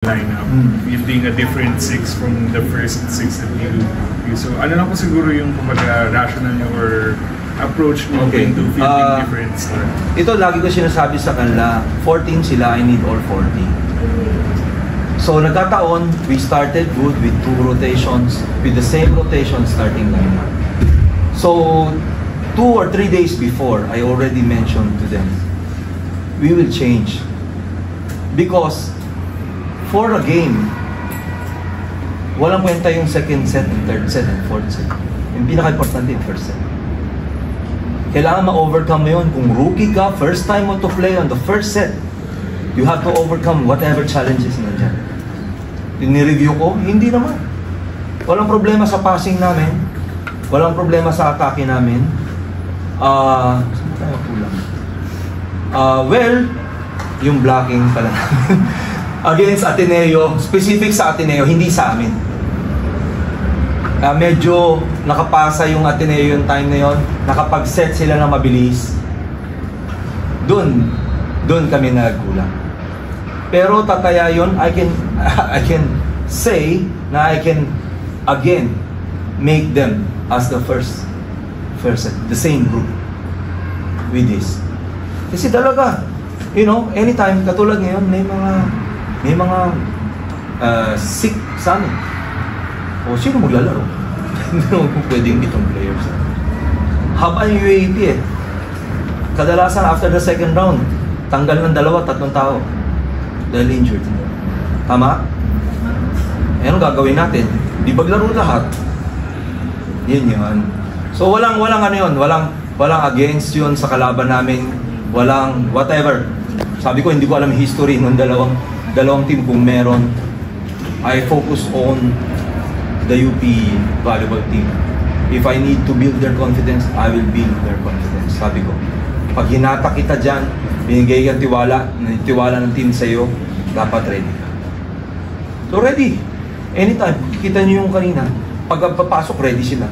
lineup, fielding a different six from the first six that you use. So ano lang po siguro yung kumbaga rational nyo or approach mo into fielding different start? Ito lagi ko sinasabi sa kanila, 14 sila, I need all 40. So nagkataon, we started good with 2 rotations, with the same rotation starting lineup. So 2 or 3 days before, I already mentioned to them, we will change. Because for a game, walang kwenta yung second set, and third set, and fourth set. Yung pinaka-importante yung first set. Kailangan ma-overcome mo yun. Kung rookie ka, first time mo to play on the first set, you have to overcome whatever challenges na dyan. Ni-review ko, hindi naman. Walang problema sa passing namin. Walang problema sa atake namin. Saan tayo kulang? Well, yung blocking pala against Ateneo, specific sa Ateneo, hindi sa amin. Medyo nakapasa yung Ateneo yung time na yon, nakapag-set sila na mabilis. Doon kami nagkulang. Pero tataya yon, I can say na I can again make them as the first set, the same group with this. Kasi talaga, you know, anytime, katulad ngayon, may mga sick sa amin. O sino maglalaro? Hindi naman po pwedeng itong players. Haba yung UAP eh. Kadalasan after the second round, tanggal ng 2-3 tao dahil injured. Tama? Eh, anong gagawin natin? Di baglaro lahat. Yun. So walang ano yun, walang against yun sa kalaban namin, walang whatever. Sabi ko, hindi ko alam history ng dalawang team kung meron. I focus on the UP volleyball team. If I need to build their confidence, I will build their confidence. Sabi ko, pag hinata kita dyan, binigay kang tiwala ng team sa'yo, dapat ready ka. So ready. Anytime, kita nyo yung kanina, pag papasok, ready sila.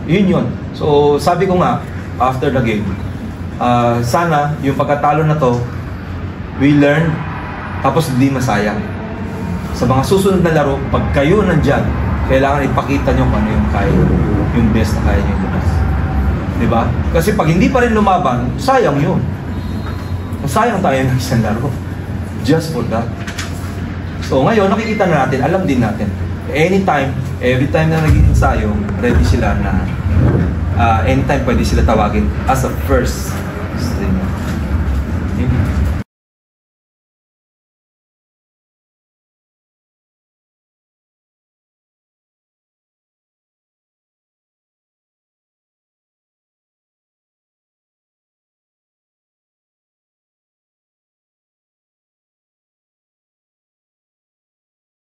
Yun. So sabi ko nga, after the game, sana yung pagkatalo na to, we learn, tapos hindi masayang. Sa mga susunod na laro, pag kayo nandyan, kailangan ipakita nyo kung ano yung kaya, yung best na kaya nyo lumabas. Diba? Kasi pag hindi pa rin lumaban, sayang yun. Sayang tayo ng isang laro. Just for that. So ngayon, nakikita na natin, alam din natin, anytime, every time na naging ensayo, ready sila na anytime pwede sila tawagin as a first